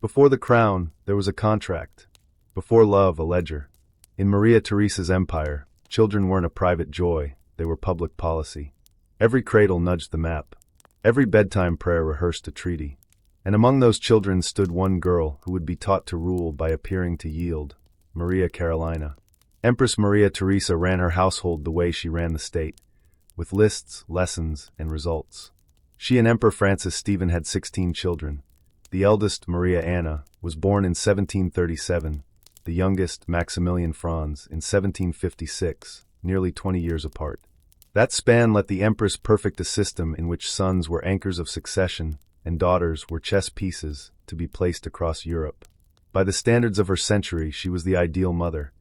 Before the crown, there was a contract. Before love, a ledger. In Maria Theresa's empire, children weren't a private joy, they were public policy. Every cradle nudged the map. Every bedtime prayer rehearsed a treaty. And among those children stood one girl who would be taught to rule by appearing to yield, Maria Carolina. Empress Maria Theresa ran her household the way she ran the state, with lists, lessons, and results. She and Emperor Francis Stephen had 16 children. The eldest, Maria Anna, was born in 1737, the youngest, Maximilian Franz, in 1756, nearly 20 years apart. That span let the Empress perfect a system in which sons were anchors of succession and daughters were chess pieces to be placed across Europe. By the standards of her century, she was the ideal mother.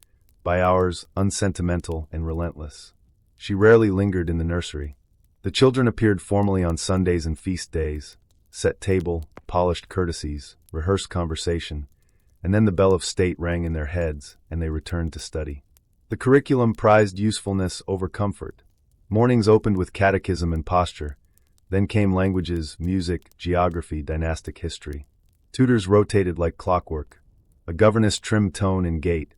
By ours, unsentimental and relentless. She rarely lingered in the nursery. The children appeared formally on Sundays and feast days, set table, polished courtesies, rehearsed conversation, and then the bell of state rang in their heads, and they returned to study. The curriculum prized usefulness over comfort. Mornings opened with catechism and posture. Then came languages, music, geography, dynastic history. Tutors rotated like clockwork. A governess trimmed tone and gait.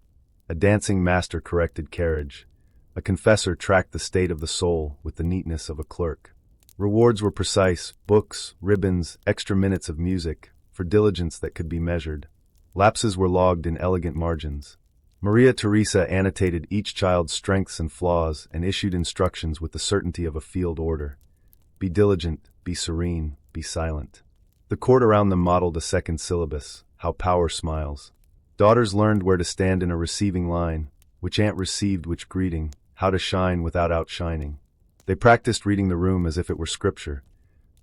A dancing master corrected carriage. A confessor tracked the state of the soul with the neatness of a clerk. Rewards were precise, books, ribbons, extra minutes of music, for diligence that could be measured. Lapses were logged in elegant margins. Maria Theresa annotated each child's strengths and flaws and issued instructions with the certainty of a field order. Be diligent, be serene, be silent. The court around them modeled a second syllabus, how power smiles. Daughters learned where to stand in a receiving line, which aunt received which greeting, how to shine without outshining. They practiced reading the room as if it were scripture.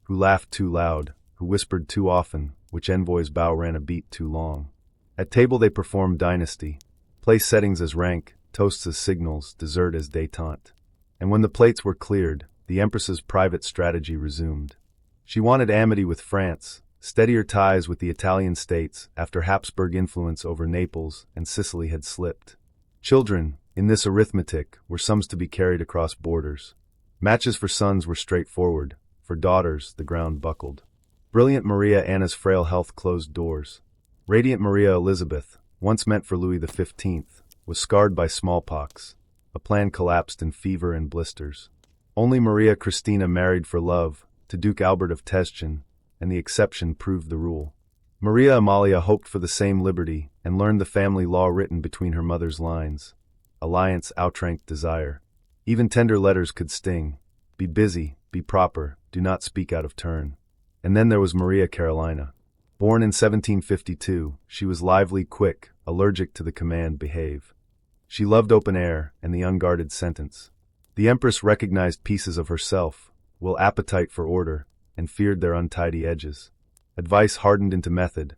Who laughed too loud, who whispered too often, which envoy's bow ran a beat too long. At table they performed dynasty, place settings as rank, toasts as signals, dessert as détente. And when the plates were cleared, the Empress's private strategy resumed. She wanted amity with France, steadier ties with the Italian states after Habsburg influence over Naples and Sicily had slipped. Children, in this arithmetic, were sums to be carried across borders. Matches for sons were straightforward, for daughters the ground buckled. Brilliant Maria Anna's frail health closed doors. Radiant Maria Elizabeth, once meant for Louis XV, was scarred by smallpox. A plan collapsed in fever and blisters. Only Maria Christina married for love to Duke Albert of Teschen, and the exception proved the rule. Maria Amalia hoped for the same liberty and learned the family law written between her mother's lines. Alliance outranked desire. Even tender letters could sting. Be busy, be proper, do not speak out of turn. And then there was Maria Carolina. Born in 1752, she was lively, quick, allergic to the command behave. She loved open air and the unguarded sentence. The Empress recognized pieces of herself, will appetite for order, and feared their untidy edges. Advice hardened into method.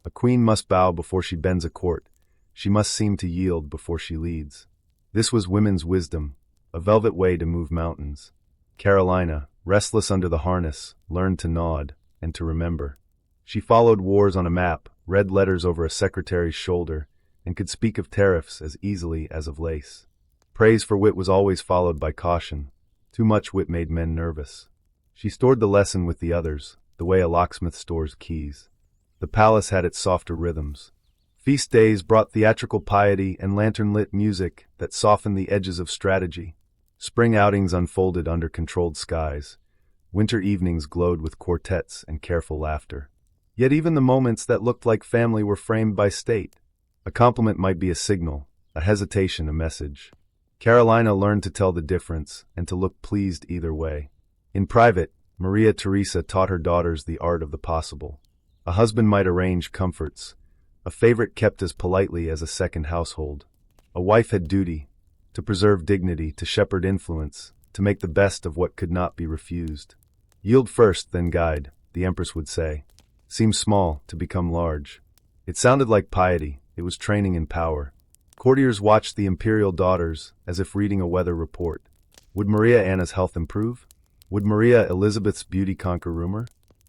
A queen must bow before she bends a court. She must seem to yield before she leads. This was women's wisdom, a velvet way to move mountains. Carolina, restless under the harness, learned to nod and to remember. She followed wars on a map, read letters over a secretary's shoulder, and could speak of tariffs as easily as of lace. Praise for wit was always followed by caution. Too much wit made men nervous. She stored the lesson with the others, the way a locksmith stores keys. The palace had its softer rhythms. Feast days brought theatrical piety and lantern-lit music that softened the edges of strategy. Spring outings unfolded under controlled skies. Winter evenings glowed with quartets and careful laughter. Yet even the moments that looked like family were framed by state. A compliment might be a signal, a hesitation a message. Carolina learned to tell the difference and to look pleased either way. In private, Maria Theresa taught her daughters the art of the possible. A husband might arrange comforts. A favorite kept as politely as a second household. A wife had duty, to preserve dignity, to shepherd influence, to make the best of what could not be refused. Yield first, then guide, the Empress would say. Seem small to become large. It sounded like piety, it was training in power. Courtiers watched the imperial daughters as if reading a weather report. Would Maria Anna's health improve? Would Maria Elizabeth's beauty conquer rumor?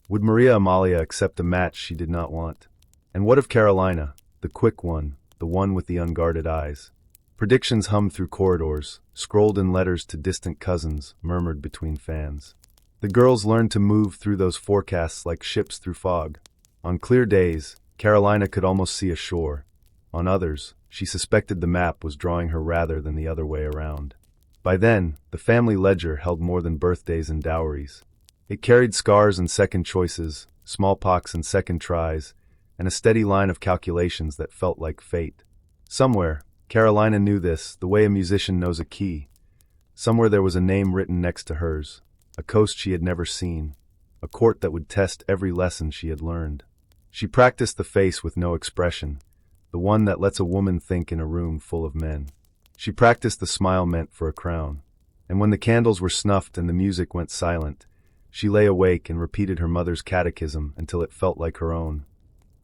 Would Maria Amalia accept a match she did not want? And what of Carolina, the quick one, the one with the unguarded eyes? Predictions hummed through corridors, scrolled in letters to distant cousins, murmured between fans. The girls learned to move through those forecasts like ships through fog. On clear days, Carolina could almost see a shore. On others, she suspected the map was drawing her rather than the other way around. By then, the family ledger held more than birthdays and dowries. It carried scars and second choices, smallpox and second tries, and a steady line of calculations that felt like fate. Somewhere, Carolina knew this, the way a musician knows a key. Somewhere there was a name written next to hers, a coast she had never seen, a court that would test every lesson she had learned. She practiced the face with no expression, the one that lets a woman think in a room full of men. She practiced the smile meant for a crown. And when the candles were snuffed and the music went silent, she lay awake and repeated her mother's catechism until it felt like her own.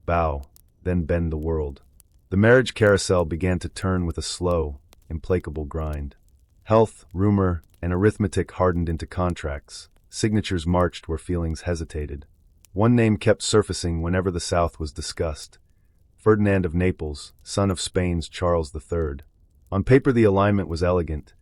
Bow, then bend the world. The marriage carousel began to turn with a slow, implacable grind. Health, rumor, and arithmetic hardened into contracts. Signatures marched where feelings hesitated. One name kept surfacing whenever the South was discussed. Ferdinand of Naples, son of Spain's Charles III. On paper the alignment was elegant.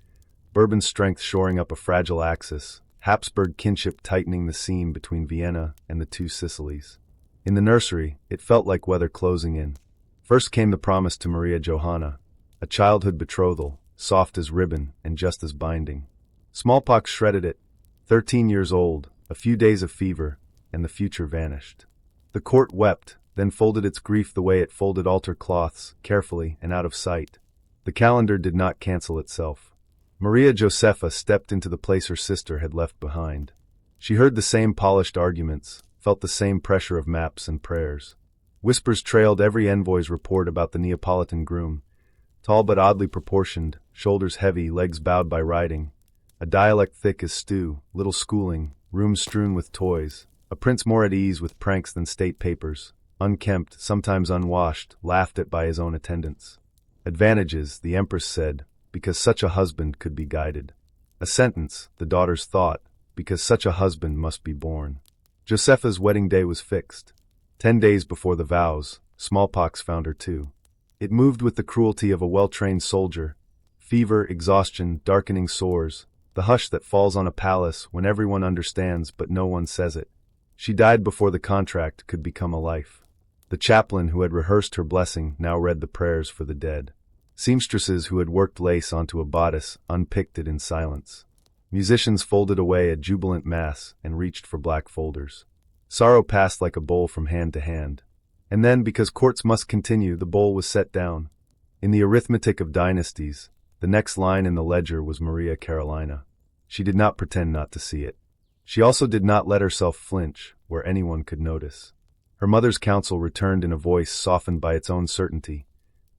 Bourbon's strength shoring up a fragile axis, Habsburg kinship tightening the seam between Vienna and the two Sicilies. In the nursery, it felt like weather closing in. First came the promise to Maria Johanna, a childhood betrothal, soft as ribbon and just as binding. Smallpox shredded it. 13 years old, a few days of fever, and the future vanished. The court wept, then folded its grief the way it folded altar cloths, carefully and out of sight. The calendar did not cancel itself. Maria Josepha stepped into the place her sister had left behind. She heard the same polished arguments, felt the same pressure of maps and prayers. Whispers trailed every envoy's report about the Neapolitan groom, tall but oddly proportioned, shoulders heavy, legs bowed by riding, a dialect thick as stew, little schooling, rooms strewn with toys, a prince more at ease with pranks than state papers, unkempt, sometimes unwashed, laughed at by his own attendants. Advantages, the Empress said, because such a husband could be guided. A sentence, the daughters thought, because such a husband must be born. Josepha's wedding day was fixed. 10 days before the vows, smallpox found her too. It moved with the cruelty of a well-trained soldier. Fever, exhaustion, darkening sores, the hush that falls on a palace when everyone understands but no one says it. She died before the contract could become a life. The chaplain who had rehearsed her blessing now read the prayers for the dead. Seamstresses who had worked lace onto a bodice unpicked it in silence. Musicians folded away a jubilant mass and reached for black folders. Sorrow passed like a bowl from hand to hand. And then, because courts must continue, the bowl was set down. In the arithmetic of dynasties, the next line in the ledger was Maria Carolina. She did not pretend not to see it. She also did not let herself flinch where anyone could notice. Her mother's counsel returned in a voice softened by its own certainty.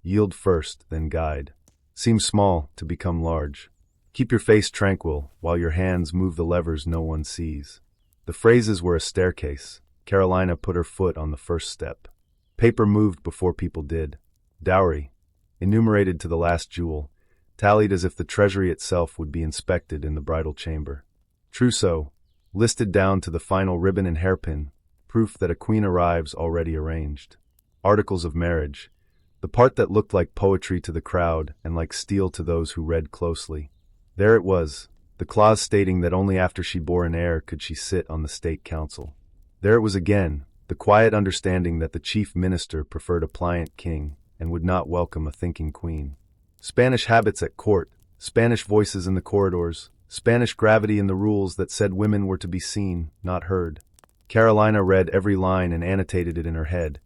Yield first, then guide. Seem small to become large. Keep your face tranquil while your hands move the levers no one sees. The phrases were a staircase. Carolina put her foot on the first step. Paper moved before people did. Dowry, enumerated to the last jewel, tallied as if the treasury itself would be inspected in the bridal chamber. Trousseau, listed down to the final ribbon and hairpin, proof that a queen arrives already arranged. Articles of marriage, the part that looked like poetry to the crowd and like steel to those who read closely. There it was, the clause stating that only after she bore an heir could she sit on the state council. There it was again, the quiet understanding that the chief minister preferred a pliant king and would not welcome a thinking queen. Spanish habits at court, Spanish voices in the corridors, Spanish gravity in the rules that said women were to be seen, not heard. Carolina read every line and annotated it in her head.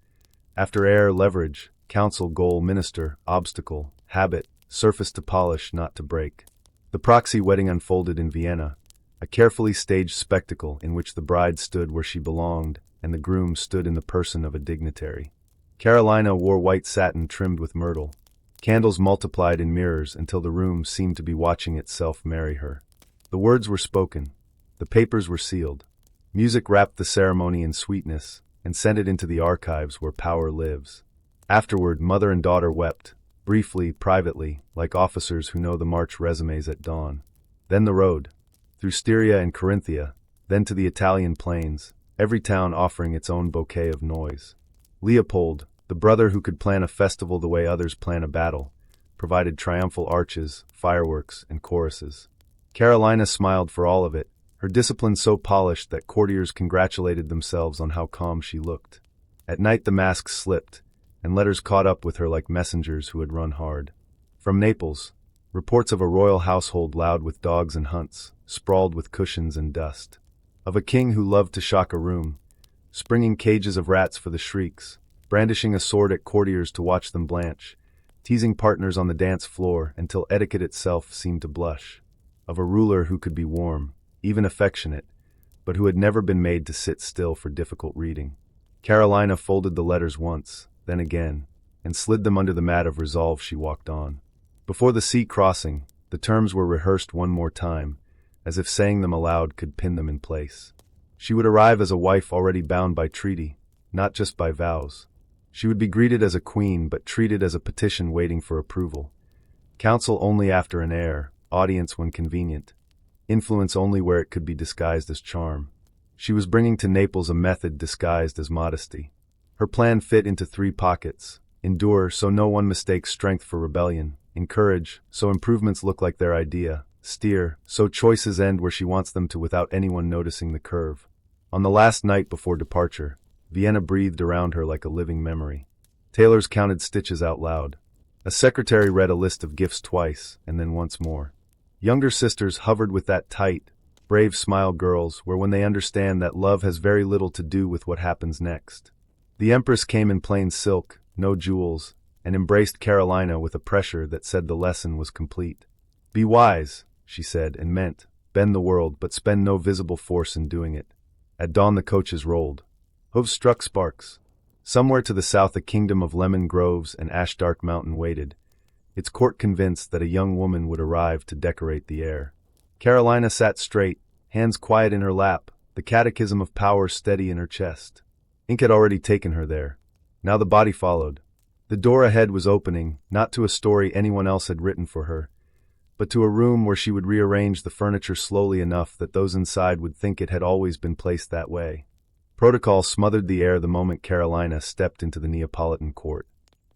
After heir, leverage, council, goal, minister, obstacle, habit, surface to polish, not to break. The proxy wedding unfolded in Vienna, a carefully staged spectacle in which the bride stood where she belonged and the groom stood in the person of a dignitary. Carolina wore white satin trimmed with myrtle. Candles multiplied in mirrors until the room seemed to be watching itself marry her. The words were spoken. The papers were sealed. Music wrapped the ceremony in sweetness and sent it into the archives where power lives. Afterward, mother and daughter wept, briefly, privately, like officers who know the march resumes at dawn. Then the road, through Styria and Carinthia, then to the Italian plains, every town offering its own bouquet of noise. Leopold, the brother who could plan a festival the way others plan a battle, provided triumphal arches, fireworks, and choruses. Carolina smiled for all of it, her discipline so polished that courtiers congratulated themselves on how calm she looked. At night the masks slipped, and letters caught up with her like messengers who had run hard. From Naples, reports of a royal household loud with dogs and hunts, sprawled with cushions and dust. Of a king who loved to shock a room, springing cages of rats for the shrieks, brandishing a sword at courtiers to watch them blanch, teasing partners on the dance floor until etiquette itself seemed to blush. Of a ruler who could be warm, even affectionate, but who had never been made to sit still for difficult reading. Carolina folded the letters once, then again, and slid them under the mat of resolve. She walked on. Before the sea crossing, the terms were rehearsed one more time, as if saying them aloud could pin them in place. She would arrive as a wife already bound by treaty, not just by vows. She would be greeted as a queen but treated as a petition waiting for approval. Counsel only after an heir, audience when convenient, influence only where it could be disguised as charm. She was bringing to Naples a method disguised as modesty. Her plan fit into 3 pockets: endure so no one mistakes strength for rebellion, encourage so improvements look like their idea, steer so choices end where she wants them to without anyone noticing the curve. On the last night before departure, Vienna breathed around her like a living memory. Tailors counted stitches out loud. A secretary read a list of gifts twice, and then once more. Younger sisters hovered with that tight, brave smile girls where when they understand that love has very little to do with what happens next. The Empress came in plain silk, no jewels, and embraced Carolina with a pressure that said the lesson was complete. Be wise, she said, and meant, bend the world but spend no visible force in doing it. At dawn the coaches rolled. Hooves struck sparks. Somewhere to the south a kingdom of lemon groves and ash-dark mountain waited, its court convinced that a young woman would arrive to decorate the air. Carolina sat straight, hands quiet in her lap, the catechism of power steady in her chest. Ink had already taken her there. Now the body followed. The door ahead was opening, not to a story anyone else had written for her, but to a room where she would rearrange the furniture slowly enough that those inside would think it had always been placed that way. Protocol smothered the air the moment Carolina stepped into the Neapolitan court.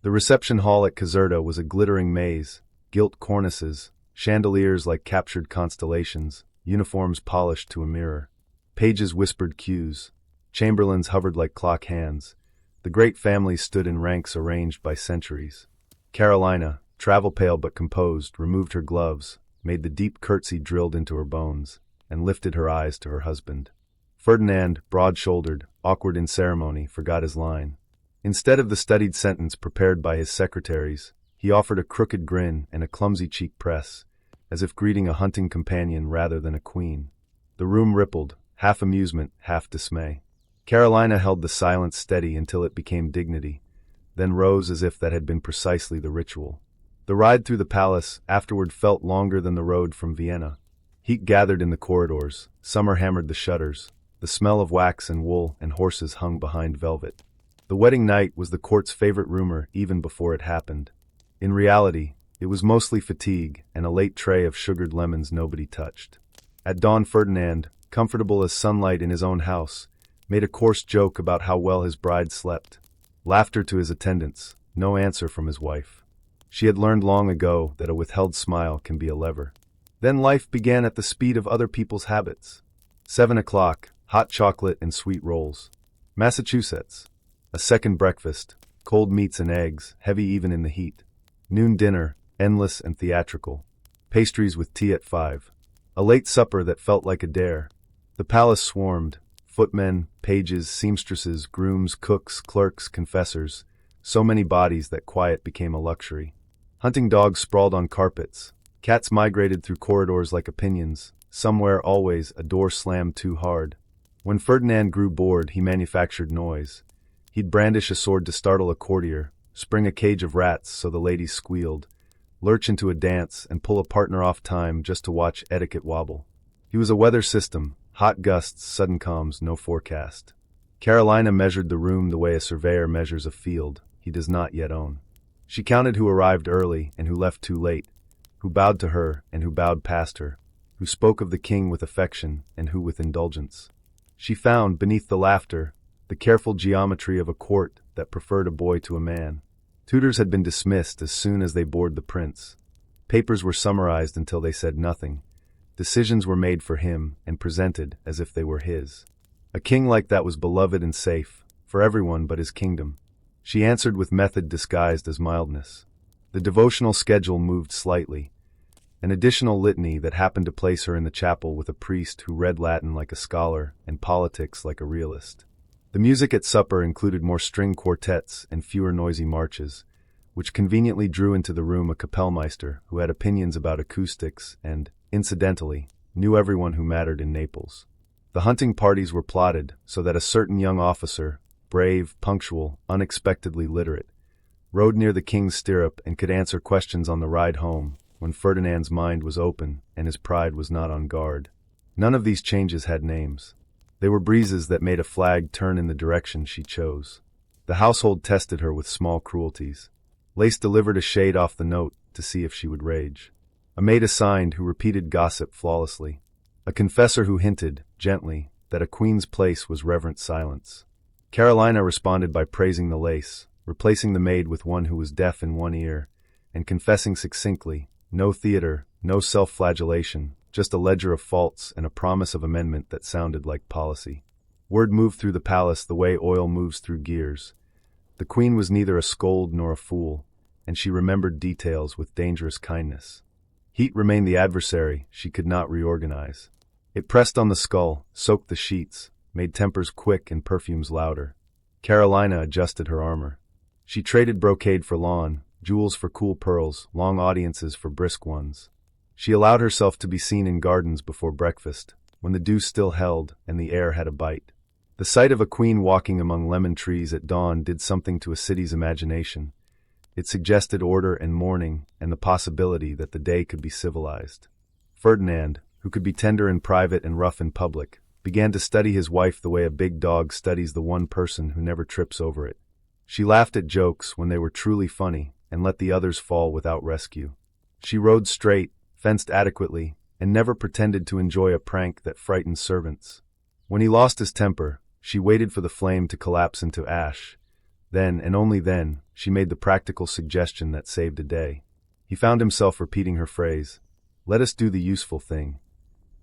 The reception hall at Caserta was a glittering maze, gilt cornices, chandeliers like captured constellations, uniforms polished to a mirror. Pages whispered cues. Chamberlains hovered like clock hands. The great families stood in ranks arranged by centuries. Carolina, travel-pale but composed, removed her gloves, made the deep curtsy drilled into her bones, and lifted her eyes to her husband. Ferdinand, broad-shouldered, awkward in ceremony, forgot his line. Instead of the studied sentence prepared by his secretaries, he offered a crooked grin and a clumsy cheek press, as if greeting a hunting companion rather than a queen. The room rippled, half amusement, half dismay. Carolina held the silence steady until it became dignity, then rose as if that had been precisely the ritual. The ride through the palace afterward felt longer than the road from Vienna. Heat gathered in the corridors, summer hammered the shutters, the smell of wax and wool and horses hung behind velvet. The wedding night was the court's favorite rumor even before it happened. In reality, it was mostly fatigue and a late tray of sugared lemons nobody touched. At dawn Ferdinand, comfortable as sunlight in his own house, made a coarse joke about how well his bride slept. Laughter to his attendants, no answer from his wife. She had learned long ago that a withheld smile can be a lever. Then life began at the speed of other people's habits. 7 o'clock, hot chocolate and sweet rolls. Massachusetts. A second breakfast, cold meats and eggs, heavy even in the heat. Noon dinner, endless and theatrical. Pastries with tea at 5. A late supper that felt like a dare. The palace swarmed. Footmen, pages, seamstresses, grooms, cooks, clerks, confessors. So many bodies that quiet became a luxury. Hunting dogs sprawled on carpets. Cats migrated through corridors like opinions. Somewhere, always, a door slammed too hard. When Ferdinand grew bored, he manufactured noise. He'd brandish a sword to startle a courtier, spring a cage of rats so the ladies squealed, lurch into a dance and pull a partner off time just to watch etiquette wobble. He was a weather system, hot gusts, sudden calms, no forecast. Carolina measured the room the way a surveyor measures a field he does not yet own. She counted who arrived early and who left too late, who bowed to her and who bowed past her, who spoke of the king with affection and who with indulgence. She found, beneath the laughter, the careful geometry of a court that preferred a boy to a man. Tutors had been dismissed as soon as they bored the prince. Papers were summarized until they said nothing. Decisions were made for him and presented as if they were his. A king like that was beloved and safe, for everyone but his kingdom. She answered with method disguised as mildness. The devotional schedule moved slightly, an additional litany that happened to place her in the chapel with a priest who read Latin like a scholar and politics like a realist. The music at supper included more string quartets and fewer noisy marches, which conveniently drew into the room a Kapellmeister who had opinions about acoustics and, incidentally, knew everyone who mattered in Naples. The hunting parties were plotted so that a certain young officer, brave, punctual, unexpectedly literate, rode near the king's stirrup and could answer questions on the ride home when Ferdinand's mind was open and his pride was not on guard. None of these changes had names. They were breezes that made a flag turn in the direction she chose. The household tested her with small cruelties. Lace delivered a shade off the note to see if she would rage. A maid assigned who repeated gossip flawlessly. A confessor who hinted, gently, that a queen's place was reverent silence. Carolina responded by praising the lace, replacing the maid with one who was deaf in one ear, and confessing succinctly, no theater, no self-flagellation, just a ledger of faults and a promise of amendment that sounded like policy. Word moved through the palace the way oil moves through gears. The queen was neither a scold nor a fool, and she remembered details with dangerous kindness. Heat remained the adversary she could not reorganize. It pressed on the skull, soaked the sheets, made tempers quick and perfumes louder. Carolina adjusted her armor. She traded brocade for lawn, jewels for cool pearls, long audiences for brisk ones. She allowed herself to be seen in gardens before breakfast, when the dew still held and the air had a bite. The sight of a queen walking among lemon trees at dawn did something to a city's imagination. It suggested order and mourning and the possibility that the day could be civilized. Ferdinand, who could be tender in private and rough in public, began to study his wife the way a big dog studies the one person who never trips over it. She laughed at jokes when they were truly funny and let the others fall without rescue. She rode straight, fenced adequately, and never pretended to enjoy a prank that frightened servants. When he lost his temper, she waited for the flame to collapse into ash. Then, and only then, she made the practical suggestion that saved a day. He found himself repeating her phrase, "Let us do the useful thing,"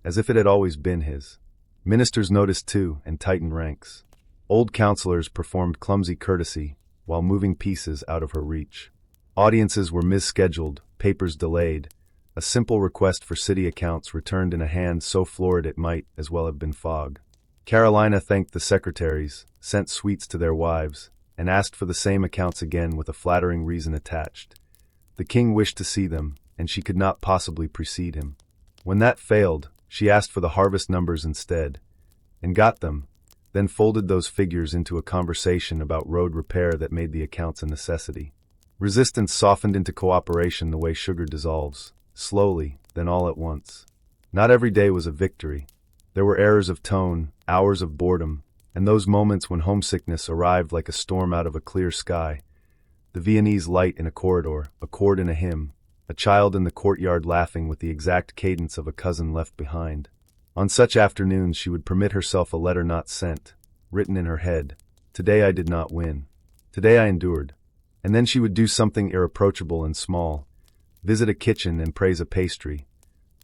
as if it had always been his. Ministers noticed too and tightened ranks. Old counselors performed clumsy courtesy while moving pieces out of her reach. Audiences were misscheduled, papers delayed. A simple request for city accounts returned in a hand so florid it might as well have been fog. Carolina thanked the secretaries, sent sweets to their wives, and asked for the same accounts again with a flattering reason attached. The king wished to see them, and she could not possibly precede him. When that failed, she asked for the harvest numbers instead, and got them, then folded those figures into a conversation about road repair that made the accounts a necessity. Resistance softened into cooperation the way sugar dissolves, slowly, then all at once. Not every day was a victory. There were errors of tone, hours of boredom, and those moments when homesickness arrived like a storm out of a clear sky. The Viennese light in a corridor, a chord in a hymn, a child in the courtyard laughing with the exact cadence of a cousin left behind. On such afternoons she would permit herself a letter not sent, written in her head. Today I did not win. Today I endured. And then she would do something irreproachable and small, visit a kitchen and praise a pastry,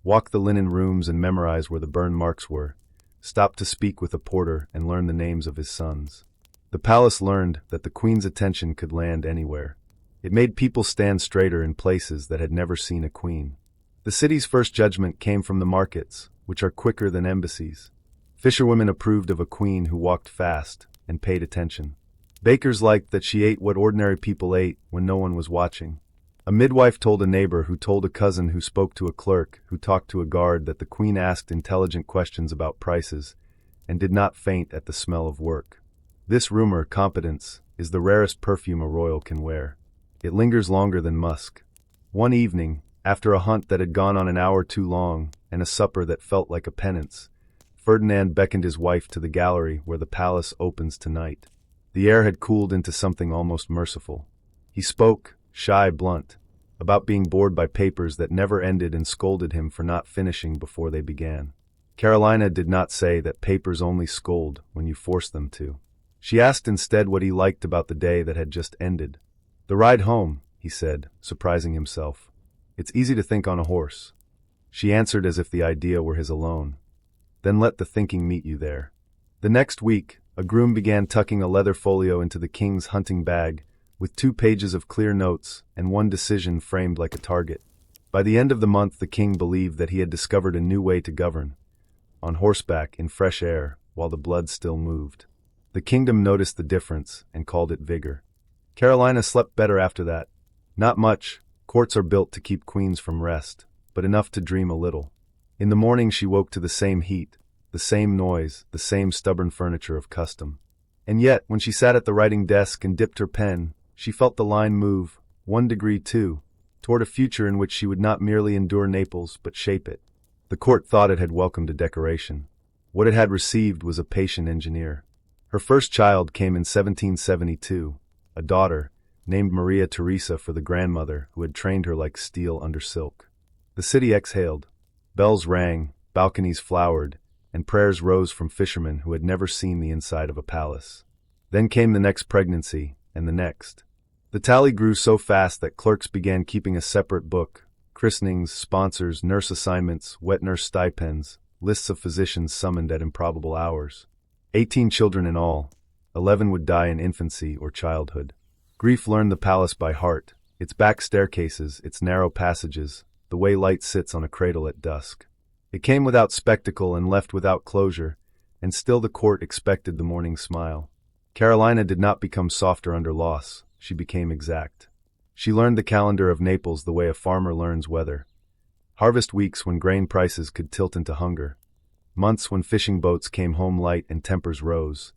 walk the linen rooms and memorize where the burn marks were, stop to speak with a porter and learn the names of his sons. The palace learned that the queen's attention could land anywhere. It made people stand straighter in places that had never seen a queen. The city's first judgment came from the markets, which are quicker than embassies. Fisherwomen approved of a queen who walked fast and paid attention. Bakers liked that she ate what ordinary people ate when no one was watching. A midwife told a neighbor who told a cousin who spoke to a clerk who talked to a guard that the queen asked intelligent questions about prices and did not faint at the smell of work. This rumor, competence, is the rarest perfume a royal can wear. It lingers longer than musk. One evening, after a hunt that had gone on an hour too long and a supper that felt like a penance, Ferdinand beckoned his wife to the gallery where the palace opens tonight. The air had cooled into something almost merciful. He spoke, shy, blunt, about being bored by papers that never ended and scolded him for not finishing before they began. Carolina did not say that papers only scold when you force them to. She asked instead what he liked about the day that had just ended. "The ride home," he said, surprising himself. "It's easy to think on a horse." She answered as if the idea were his alone. "Then let the thinking meet you there." The next week, A groom began tucking a leather folio into the king's hunting bag, with 2 pages of clear notes and 1 decision framed like a target. By the end of the month, the king believed that he had discovered a new way to govern, on horseback in fresh air, while the blood still moved. The kingdom noticed the difference and called it vigor. Carolina slept better after that. Not much. Courts are built to keep queens from rest, but enough to dream a little. In the morning she woke to the same heat, the same noise, the same stubborn furniture of custom. And yet, when she sat at the writing desk and dipped her pen, she felt the line move, 1 degree too, toward a future in which she would not merely endure Naples, but shape it. The court thought it had welcomed a decoration. What it had received was a patient engineer. Her first child came in 1772, a daughter, named Maria Theresa for the grandmother who had trained her like steel under silk. The city exhaled. Bells rang, balconies flowered, and prayers rose from fishermen who had never seen the inside of a palace. Then came the next pregnancy, and the next. The tally grew so fast that clerks began keeping a separate book: christenings, sponsors, nurse assignments, wet nurse stipends, lists of physicians summoned at improbable hours. 18 children in all. 11 would die in infancy or childhood. Grief learned the palace by heart, its back staircases, its narrow passages, the way light sits on a cradle at dusk. It came without spectacle and left without closure, and still the court expected the morning smile. Carolina did not become softer under loss, she became exact. She learned the calendar of Naples the way a farmer learns weather. Harvest weeks when grain prices could tilt into hunger. Months when fishing boats came home light and tempers rose.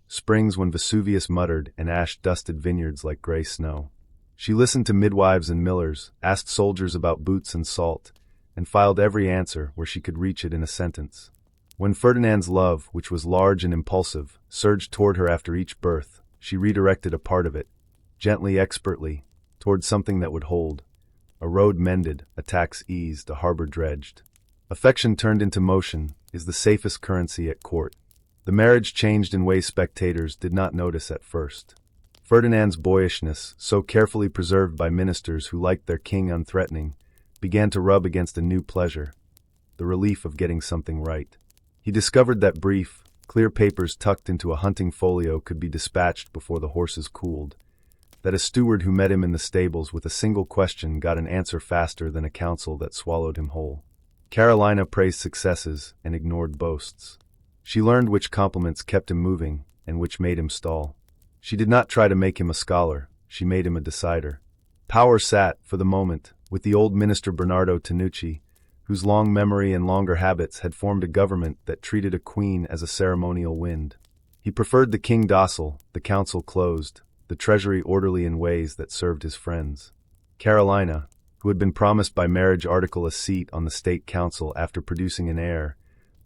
Springs when Vesuvius muttered and ash dusted vineyards like gray snow. She listened to midwives and millers, asked soldiers about boots and salt, and filed every answer where she could reach it in a sentence. When Ferdinand's love, which was large and impulsive, surged toward her after each birth, she redirected a part of it, gently, expertly, toward something that would hold. A road mended, a tax eased, a harbor dredged. Affection turned into motion is the safest currency at court. The marriage changed in ways spectators did not notice at first. Ferdinand's boyishness, so carefully preserved by ministers who liked their king unthreatening, began to rub against a new pleasure, the relief of getting something right. He discovered that brief, clear papers tucked into a hunting folio could be dispatched before the horses cooled, that a steward who met him in the stables with a single question got an answer faster than a counsel that swallowed him whole. Carolina praised successes and ignored boasts. She learned which compliments kept him moving and which made him stall. She did not try to make him a scholar, she made him a decider. Power sat, for the moment, with the old minister Bernardo Tanucci, whose long memory and longer habits had formed a government that treated a queen as a ceremonial wind. He preferred the king docile, the council closed, the treasury orderly in ways that served his friends. Carolina, who had been promised by marriage article a seat on the state council after producing an heir,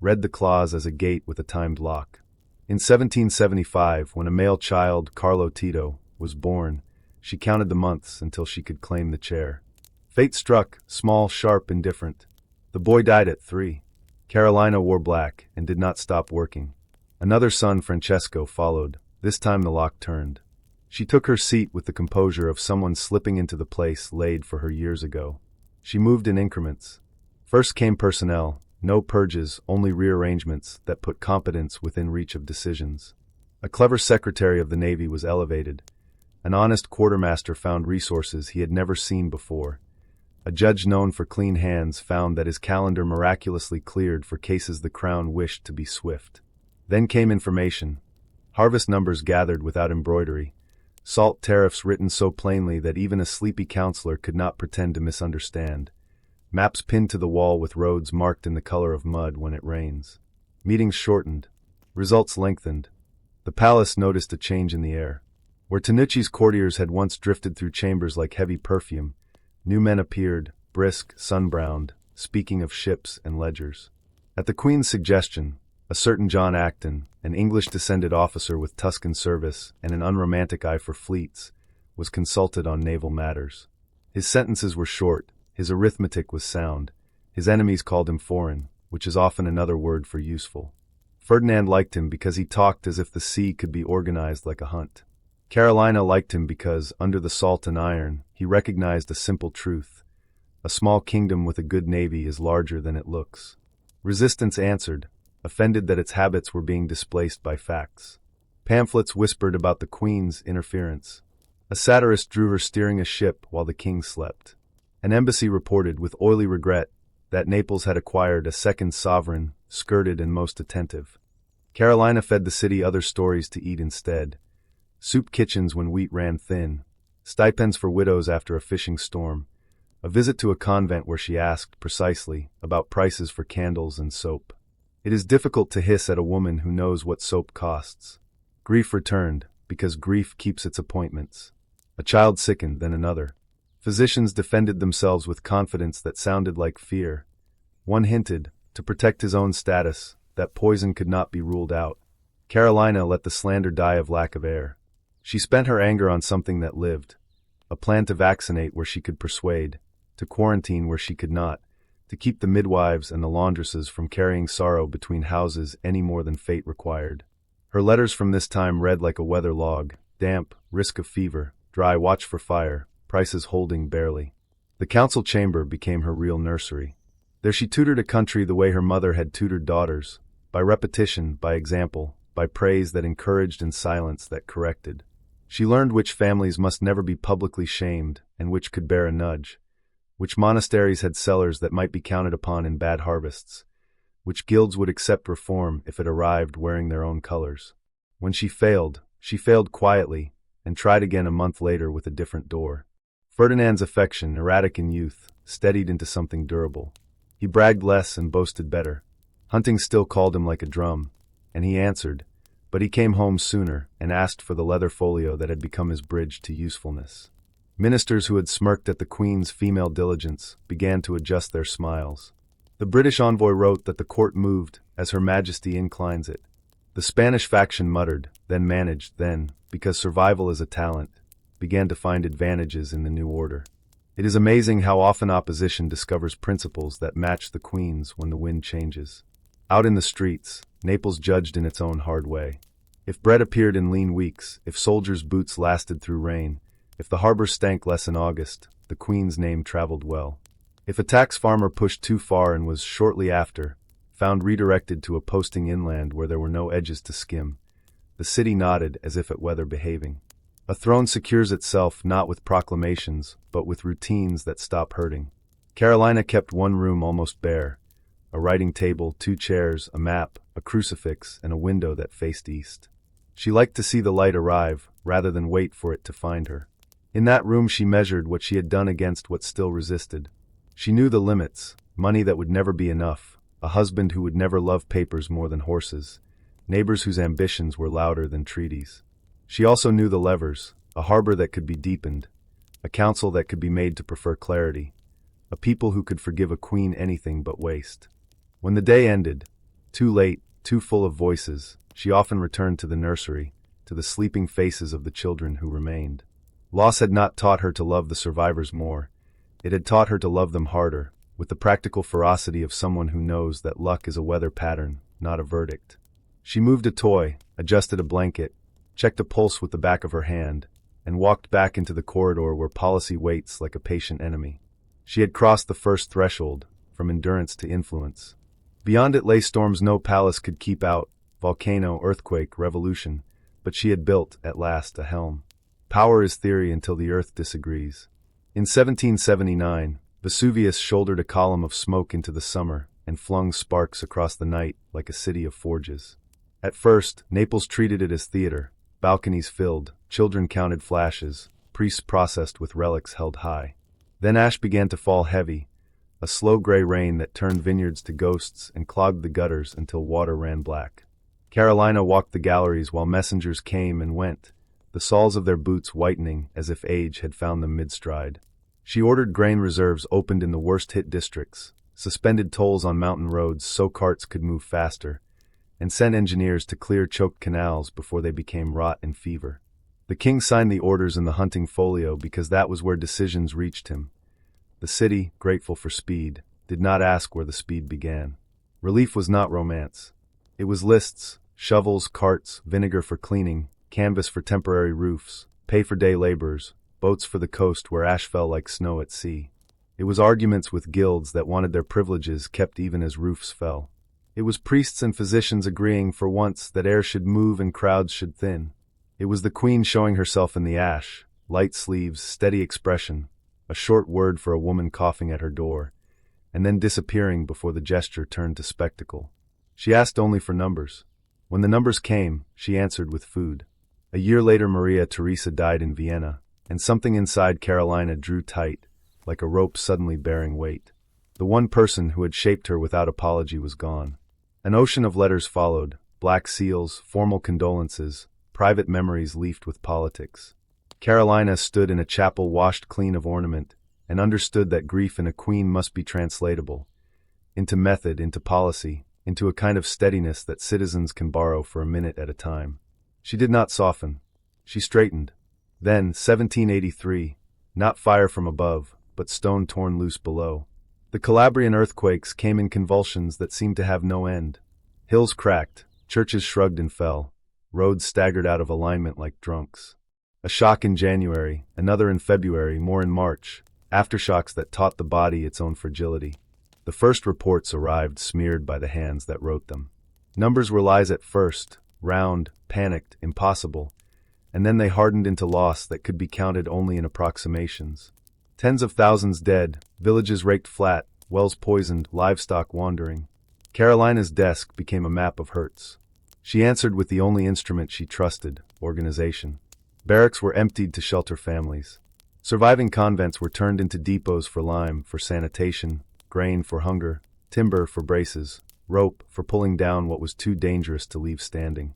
read the clause as a gate with a timed lock. In 1775, when a male child, Carlo Tito, was born, she counted the months until she could claim the chair. Fate struck, small, sharp, indifferent. The boy died at 3. Carolina wore black and did not stop working. Another son, Francesco, followed. This time the lock turned. She took her seat with the composure of someone slipping into the place laid for her years ago. She moved in increments. First came personnel, no purges, only rearrangements that put competence within reach of decisions. A clever secretary of the Navy was elevated. An honest quartermaster found resources he had never seen before. A judge known for clean hands found that his calendar miraculously cleared for cases the crown wished to be swift. Then came information. Harvest numbers gathered without embroidery. Salt tariffs written so plainly that even a sleepy counselor could not pretend to misunderstand. Maps pinned to the wall with roads marked in the color of mud when it rains. Meetings shortened. Results lengthened. The palace noticed a change in the air. Where Tanucci's courtiers had once drifted through chambers like heavy perfume, new men appeared, brisk, sun-browned, speaking of ships and ledgers. At the Queen's suggestion, a certain John Acton, an English-descended officer with Tuscan service and an unromantic eye for fleets, was consulted on naval matters. His sentences were short, his arithmetic was sound, his enemies called him foreign, which is often another word for useful. Ferdinand liked him because he talked as if the sea could be organized like a hunt. Carolina liked him because, under the salt and iron, he recognized a simple truth. A small kingdom with a good navy is larger than it looks. Resistance answered, offended that its habits were being displaced by facts. Pamphlets whispered about the Queen's interference. A satirist drew her steering a ship while the king slept. An embassy reported with oily regret that Naples had acquired a second sovereign, skirted and most attentive. Carolina fed the city other stories to eat instead. Soup kitchens when wheat ran thin, stipends for widows after a fishing storm, a visit to a convent where she asked, precisely, about prices for candles and soap. It is difficult to hiss at a woman who knows what soap costs. Grief returned, because grief keeps its appointments. A child sickened, then another. Physicians defended themselves with confidence that sounded like fear. One hinted, to protect his own status, that poison could not be ruled out. Carolina let the slander die of lack of air. She spent her anger on something that lived. A plan to vaccinate where she could persuade, to quarantine where she could not, to keep the midwives and the laundresses from carrying sorrow between houses any more than fate required. Her letters from this time read like a weather log: damp, risk of fever, dry, watch for fire, prices holding barely. The council chamber became her real nursery. There she tutored a country the way her mother had tutored daughters, by repetition, by example, by praise that encouraged and silence that corrected. She learned which families must never be publicly shamed and which could bear a nudge, which monasteries had cellars that might be counted upon in bad harvests, which guilds would accept reform if it arrived wearing their own colors. When she failed quietly, and tried again a month later with a different door. Ferdinand's affection, erratic in youth, steadied into something durable. He bragged less and boasted better. Hunting still called him like a drum, and he answered, but he came home sooner and asked for the leather folio that had become his bridge to usefulness. Ministers who had smirked at the Queen's female diligence began to adjust their smiles. The British envoy wrote that the court moved as Her Majesty inclines it. The Spanish faction muttered, then managed, then, because survival is a talent, began to find advantages in the new order. It is amazing how often opposition discovers principles that match the Queen's when the wind changes. Out in the streets, Naples judged in its own hard way. If bread appeared in lean weeks, if soldiers' boots lasted through rain, if the harbor stank less in August, the Queen's name traveled well. If a tax farmer pushed too far and was, shortly after, found redirected to a posting inland where there were no edges to skim, the city nodded as if at weather behaving. A throne secures itself not with proclamations, but with routines that stop hurting. Carolina kept one room almost bare: a writing table, 2 chairs, a map, a crucifix, and a window that faced east. She liked to see the light arrive, rather than wait for it to find her. In that room she measured what she had done against what still resisted. She knew the limits: money that would never be enough, a husband who would never love papers more than horses, neighbors whose ambitions were louder than treaties. She also knew the levers: a harbor that could be deepened, a council that could be made to prefer clarity, a people who could forgive a queen anything but waste. When the day ended, too late, too full of voices, she often returned to the nursery, to the sleeping faces of the children who remained. Loss had not taught her to love the survivors more. It had taught her to love them harder, with the practical ferocity of someone who knows that luck is a weather pattern, not a verdict. She moved a toy, adjusted a blanket, checked a pulse with the back of her hand, and walked back into the corridor where policy waits like a patient enemy. She had crossed the first threshold, from endurance to influence. Beyond it lay storms no palace could keep out: volcano, earthquake, revolution. But she had built, at last, a helm. Power is theory until the earth disagrees. In 1779, Vesuvius shouldered a column of smoke into the summer and flung sparks across the night like a city of forges. At first, Naples treated it as theater: balconies filled, children counted flashes, priests processed with relics held high. Then ash began to fall heavy, a slow gray rain that turned vineyards to ghosts and clogged the gutters until water ran black. Carolina walked the galleries while messengers came and went, the soles of their boots whitening as if age had found them mid-stride. She ordered grain reserves opened in the worst-hit districts, suspended tolls on mountain roads so carts could move faster, and sent engineers to clear choked canals before they became rot and fever. The king signed the orders in the hunting folio because that was where decisions reached him. The city, grateful for speed, did not ask where the speed began. Relief was not romance. It was lists: shovels, carts, vinegar for cleaning, canvas for temporary roofs, pay for day laborers, boats for the coast where ash fell like snow at sea. It was arguments with guilds that wanted their privileges kept even as roofs fell. It was priests and physicians agreeing for once that air should move and crowds should thin. It was the queen showing herself in the ash, light sleeves, steady expression, a short word for a woman coughing at her door, and then disappearing before the gesture turned to spectacle. She asked only for numbers. When the numbers came, she answered with food. A year later, Maria Theresa died in Vienna, and something inside Carolina drew tight, like a rope suddenly bearing weight. The one person who had shaped her without apology was gone. An ocean of letters followed, black seals, formal condolences, private memories leafed with politics. Carolina stood in a chapel washed clean of ornament, and understood that grief in a queen must be translatable into method, into policy, into a kind of steadiness that citizens can borrow for a minute at a time. She did not soften. She straightened. Then, 1783, not fire from above, but stone torn loose below. The Calabrian earthquakes came in convulsions that seemed to have no end. Hills cracked, churches shrugged and fell, roads staggered out of alignment like drunks. A shock in January, another in February, more in March, aftershocks that taught the body its own fragility. The first reports arrived smeared by the hands that wrote them. Numbers were lies at first, round, panicked, impossible, and then they hardened into loss that could be counted only in approximations. Tens of thousands dead, villages raked flat, wells poisoned, livestock wandering. Carolina's desk became a map of hurts. She answered with the only instrument she trusted, organization. Barracks were emptied to shelter families. Surviving convents were turned into depots for lime, for sanitation, grain for hunger, timber for braces, rope for pulling down what was too dangerous to leave standing.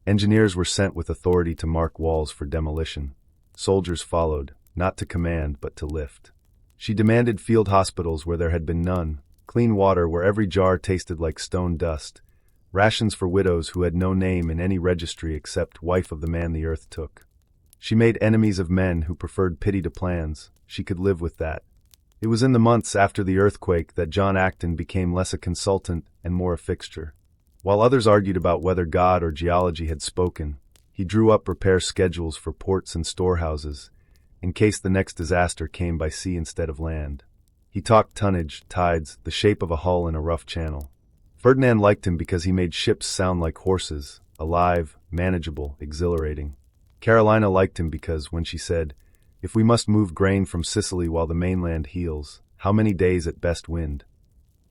Engineers were sent with authority to mark walls for demolition. Soldiers followed, not to command but to lift. She demanded field hospitals where there had been none, clean water where every jar tasted like stone dust, rations for widows who had no name in any registry except wife of the man the earth took. She made enemies of men who preferred pity to plans. She could live with that. It was in the months after the earthquake that John Acton became less a consultant and more a fixture. While others argued about whether God or geology had spoken, he drew up repair schedules for ports and storehouses, in case the next disaster came by sea instead of land. He talked tonnage, tides, the shape of a hull in a rough channel. Ferdinand liked him because he made ships sound like horses, alive, manageable, exhilarating. Carolina liked him because, when she said, "If we must move grain from Sicily while the mainland heals, how many days at best wind?"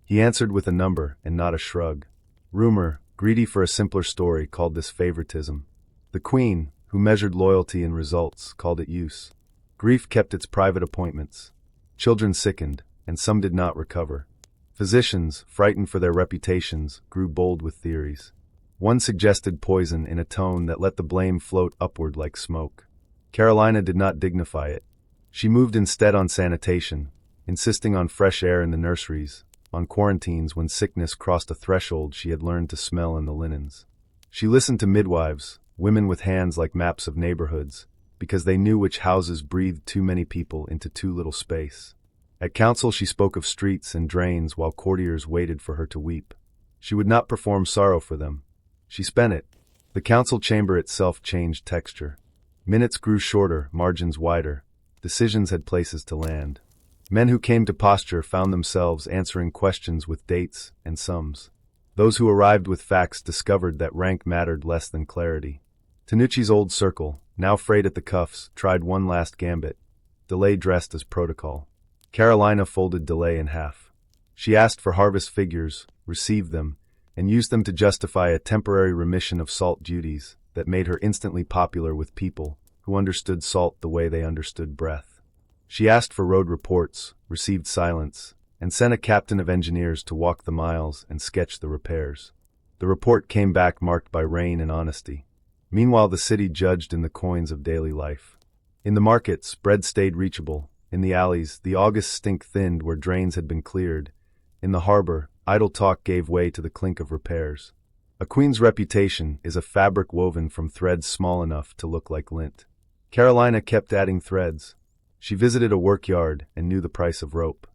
he answered with a number and not a shrug. Rumor, greedy for a simpler story, called this favoritism. The queen, who measured loyalty in results, called it use. Grief kept its private appointments. Children sickened, and some did not recover. Physicians, frightened for their reputations, grew bold with theories. One suggested poison in a tone that let the blame float upward like smoke. Carolina did not dignify it. She moved instead on sanitation, insisting on fresh air in the nurseries, on quarantines when sickness crossed a threshold she had learned to smell in the linens. She listened to midwives, women with hands like maps of neighborhoods, because they knew which houses breathed too many people into too little space. At council she spoke of streets and drains while courtiers waited for her to weep. She would not perform sorrow for them. She spent it. The council chamber itself changed texture. Minutes grew shorter, margins wider. Decisions had places to land. Men who came to posture found themselves answering questions with dates and sums. Those who arrived with facts discovered that rank mattered less than clarity. Tanucci's old circle, now frayed at the cuffs, tried one last gambit. Delay dressed as protocol. Carolina folded delay in half. She asked for harvest figures, received them, and used them to justify a temporary remission of salt duties that made her instantly popular with people who understood salt the way they understood breath. She asked for road reports, received silence, and sent a captain of engineers to walk the miles and sketch the repairs. The report came back marked by rain and honesty. Meanwhile, the city judged in the coins of daily life. In the markets, bread stayed reachable. In the alleys, the August stink thinned where drains had been cleared. In the harbor, idle talk gave way to the clink of repairs. A queen's reputation is a fabric woven from threads small enough to look like lint. Carolina kept adding threads. She visited a workyard and knew the price of rope.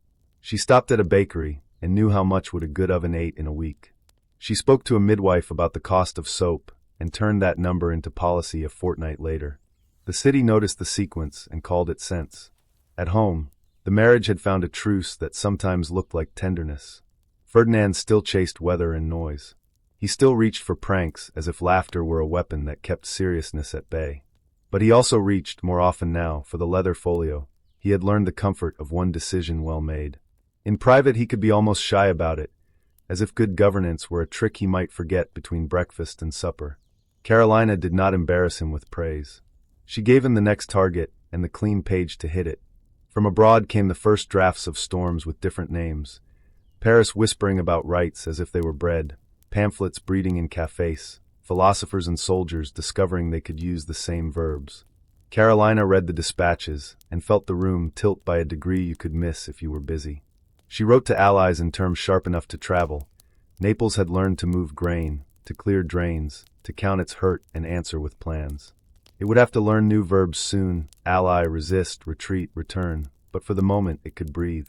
She stopped at a bakery and knew how much would a good oven eat in a week. She spoke to a midwife about the cost of soap and turned that number into policy a fortnight later. The city noticed the sequence and called it sense. At home, the marriage had found a truce that sometimes looked like tenderness. Ferdinand still chased weather and noise. He still reached for pranks as if laughter were a weapon that kept seriousness at bay. But he also reached, more often now, for the leather folio. He had learned the comfort of one decision well made. In private he could be almost shy about it, as if good governance were a trick he might forget between breakfast and supper. Carolina did not embarrass him with praise. She gave him the next target and the clean page to hit it. From abroad came the first drafts of storms with different names. Paris whispering about rights as if they were bread, pamphlets breeding in cafes, philosophers and soldiers discovering they could use the same verbs. Carolina read the dispatches and felt the room tilt by a degree you could miss if you were busy. She wrote to allies in terms sharp enough to travel. Naples had learned to move grain, to clear drains, to count its hurt and answer with plans. It would have to learn new verbs soon: ally, resist, retreat, return, but for the moment it could breathe.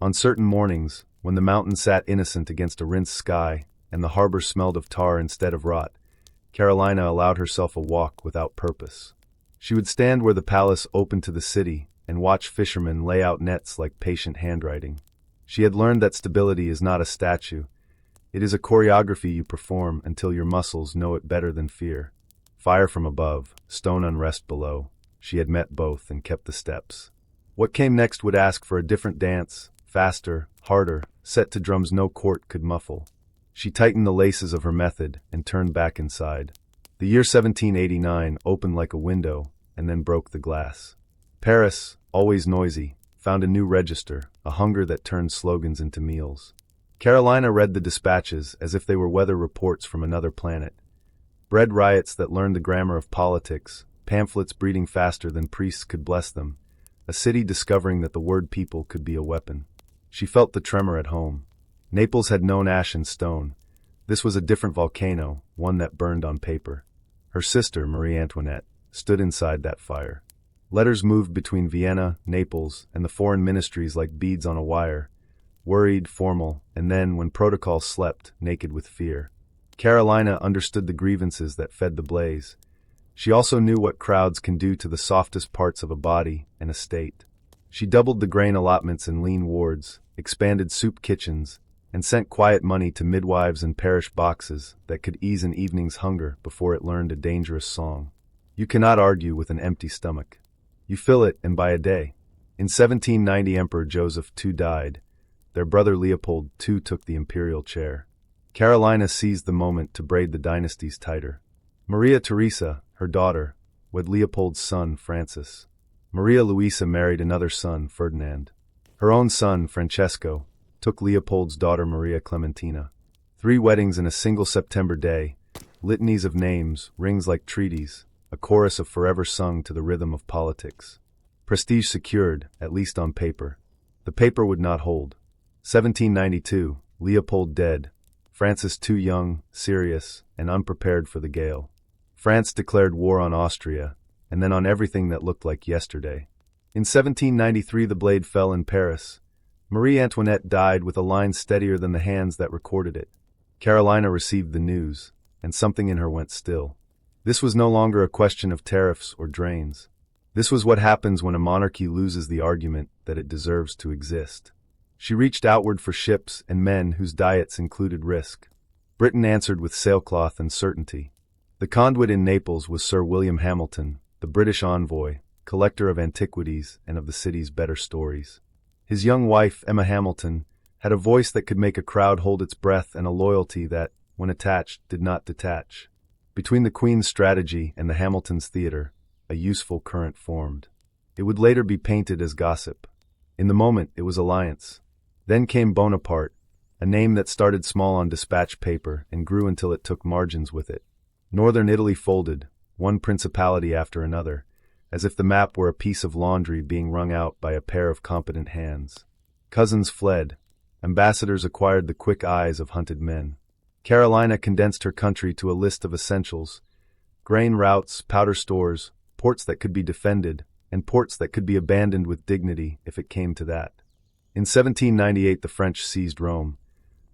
On certain mornings, when the mountain sat innocent against a rinsed sky and the harbor smelled of tar instead of rot, Carolina allowed herself a walk without purpose. She would stand where the palace opened to the city and watch fishermen lay out nets like patient handwriting. She had learned that stability is not a statue. It is a choreography you perform until your muscles know it better than fear. Fire from above, stone unrest below. She had met both and kept the steps. What came next would ask for a different dance, faster, harder, set to drums no court could muffle. She tightened the laces of her method and turned back inside. The year 1789 opened like a window and then broke the glass. Paris, always noisy, found a new register, a hunger that turned slogans into meals. Carolina read the dispatches as if they were weather reports from another planet. Bread riots that learned the grammar of politics, pamphlets breeding faster than priests could bless them, a city discovering that the word people could be a weapon. She felt the tremor at home. Naples had known ash and stone. This was a different volcano, one that burned on paper. Her sister, Marie Antoinette, stood inside that fire. Letters moved between Vienna, Naples, and the foreign ministries like beads on a wire, worried, formal, and then, when protocol slept, naked with fear. Carolina understood the grievances that fed the blaze. She also knew what crowds can do to the softest parts of a body and a state. She doubled the grain allotments in lean wards, expanded soup kitchens, and sent quiet money to midwives and parish boxes that could ease an evening's hunger before it learned a dangerous song. You cannot argue with an empty stomach. You fill it, and by a day. In 1790 Emperor Joseph II died. Their brother Leopold II took the imperial chair. Carolina seized the moment to braid the dynasties tighter. Maria Theresa, her daughter, wed Leopold's son, Francis. Maria Luisa married another son, Ferdinand. Her own son, Francesco, took Leopold's daughter, Maria Clementina. 3 weddings in a single September day, litanies of names, rings like treaties, a chorus of forever sung to the rhythm of politics. Prestige secured, at least on paper. The paper would not hold. 1792, Leopold dead, Francis too young, serious, and unprepared for the gale. France declared war on Austria, and then on everything that looked like yesterday. In 1793 the blade fell in Paris. Marie Antoinette died with a line steadier than the hands that recorded it. Carolina received the news, and something in her went still. This was no longer a question of tariffs or drains. This was what happens when a monarchy loses the argument that it deserves to exist. She reached outward for ships and men whose diets included risk. Britain answered with sailcloth and certainty. The conduit in Naples was Sir William Hamilton, the British envoy, collector of antiquities and of the city's better stories. His young wife, Emma Hamilton, had a voice that could make a crowd hold its breath and a loyalty that, when attached, did not detach. Between the Queen's strategy and the Hamiltons' theater, a useful current formed. It would later be painted as gossip. In the moment, it was alliance. Then came Bonaparte, a name that started small on dispatch paper and grew until it took margins with it. Northern Italy folded, one principality after another, as if the map were a piece of laundry being wrung out by a pair of competent hands. Cousins fled. Ambassadors acquired the quick eyes of hunted men. Carolina condensed her country to a list of essentials: grain routes, powder stores, ports that could be defended, and ports that could be abandoned with dignity if it came to that. In 1798 the French seized Rome.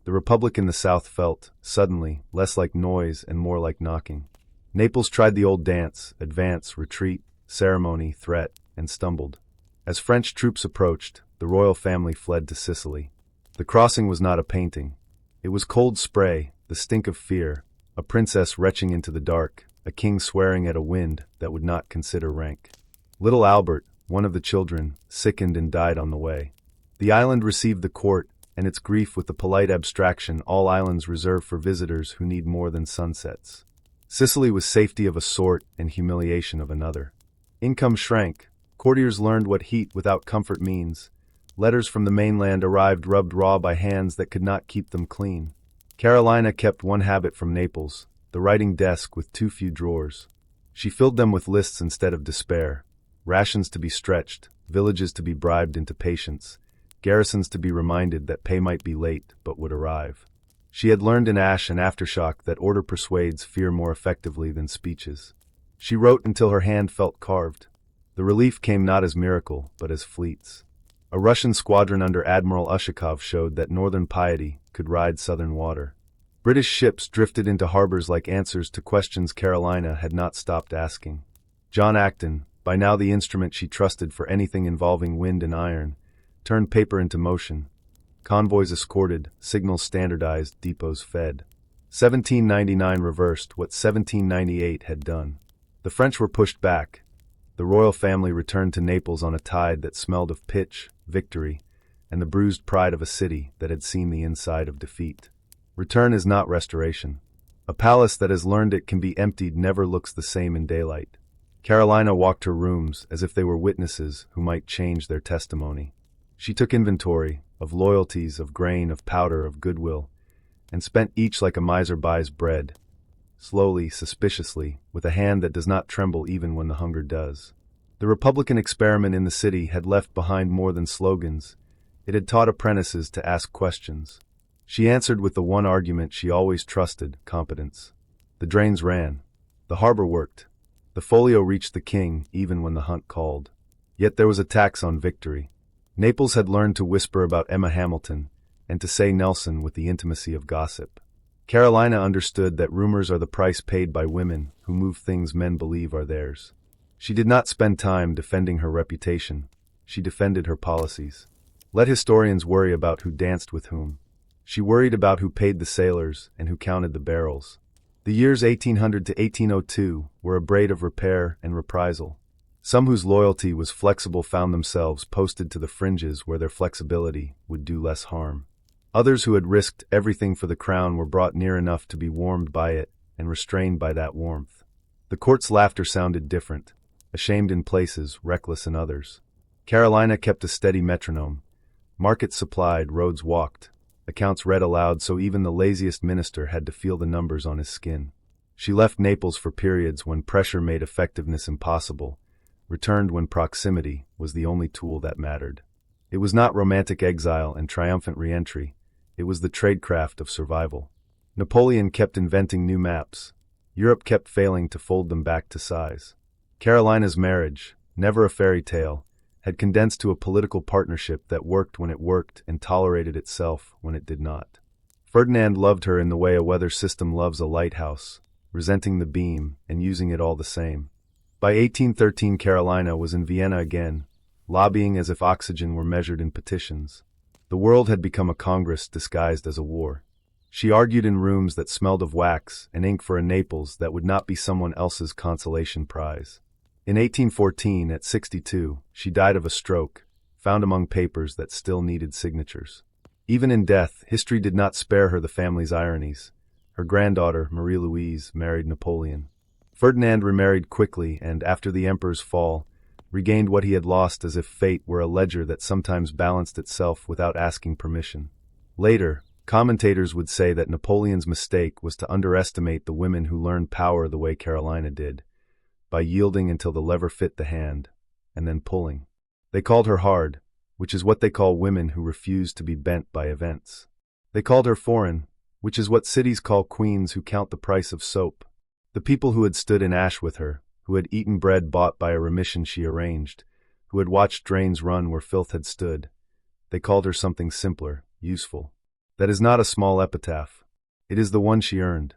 The Republic in the south felt, suddenly, less like noise and more like knocking. Naples tried the old dance: advance, retreat, ceremony, threat, and stumbled. As French troops approached, the royal family fled to Sicily. The crossing was not a painting. It was cold spray, the stink of fear, a princess retching into the dark, a king swearing at a wind that would not consider rank. Little Albert, one of the children, sickened and died on the way. The island received the court, and its grief with the polite abstraction all islands reserve for visitors who need more than sunsets. Sicily was safety of a sort and humiliation of another. Income shrank. Courtiers learned what heat without comfort means. Letters from the mainland arrived rubbed raw by hands that could not keep them clean. Carolina kept one habit from Naples, the writing desk with too few drawers. She filled them with lists instead of despair. Rations to be stretched, villages to be bribed into patience, garrisons to be reminded that pay might be late but would arrive. She had learned in Ash and Aftershock that order persuades fear more effectively than speeches. She wrote until her hand felt carved. The relief came not as miracle, but as fleets. A Russian squadron under Admiral Ushakov showed that northern piety could ride southern water. British ships drifted into harbors like answers to questions Carolina had not stopped asking. John Acton, by now the instrument she trusted for anything involving wind and iron, turned paper into motion. Convoys escorted, signals standardized, depots fed. 1799 reversed what 1798 had done. The French were pushed back. The royal family returned to Naples on a tide that smelled of pitch, victory, and the bruised pride of a city that had seen the inside of defeat. Return is not restoration. A palace that has learned it can be emptied never looks the same in daylight. Carolina walked her rooms as if they were witnesses who might change their testimony. She took inventory of loyalties, of grain, of powder, of goodwill, and spent each like a miser buys bread, slowly, suspiciously, with a hand that does not tremble even when the hunger does. The Republican experiment in the city had left behind more than slogans. It had taught apprentices to ask questions. She answered with the one argument she always trusted, competence. The drains ran. The harbor worked. The folio reached the king even when the hunt called. Yet there was a tax on victory. Naples had learned to whisper about Emma Hamilton and to say Nelson with the intimacy of gossip. Carolina understood that rumors are the price paid by women who move things men believe are theirs. She did not spend time defending her reputation. She defended her policies. Let historians worry about who danced with whom. She worried about who paid the sailors and who counted the barrels. The years 1800 to 1802 were a braid of repair and reprisal. Some whose loyalty was flexible found themselves posted to the fringes where their flexibility would do less harm. Others who had risked everything for the crown were brought near enough to be warmed by it and restrained by that warmth. The court's laughter sounded different, ashamed in places, reckless in others. Carolina kept a steady metronome. Markets supplied, roads walked. Accounts read aloud so even the laziest minister had to feel the numbers on his skin. She left Naples for periods when pressure made effectiveness impossible, returned when proximity was the only tool that mattered. It was not romantic exile and triumphant re-entry. It was the tradecraft of survival. Napoleon kept inventing new maps. Europe kept failing to fold them back to size. Carolina's marriage, never a fairy tale, had condensed to a political partnership that worked when it worked and tolerated itself when it did not. Ferdinand loved her in the way a weather system loves a lighthouse, resenting the beam and using it all the same. By 1813 Carolina was in Vienna again, lobbying as if oxygen were measured in petitions. The world had become a congress disguised as a war. She argued in rooms that smelled of wax and ink for a Naples that would not be someone else's consolation prize. In 1814, at 62, she died of a stroke, found among papers that still needed signatures. Even in death, history did not spare her the family's ironies. Her granddaughter, Marie-Louise, married Napoleon. Ferdinand remarried quickly and, after the emperor's fall, regained what he had lost as if fate were a ledger that sometimes balanced itself without asking permission. Later, commentators would say that Napoleon's mistake was to underestimate the women who learned power the way Carolina did, by yielding until the lever fit the hand, and then pulling. They called her hard, which is what they call women who refuse to be bent by events. They called her foreign, which is what cities call queens who count the price of soap. The people who had stood in ash with her, who had eaten bread bought by a remission she arranged, who had watched drains run where filth had stood, they called her something simpler, useful. That is not a small epitaph. It is the one she earned.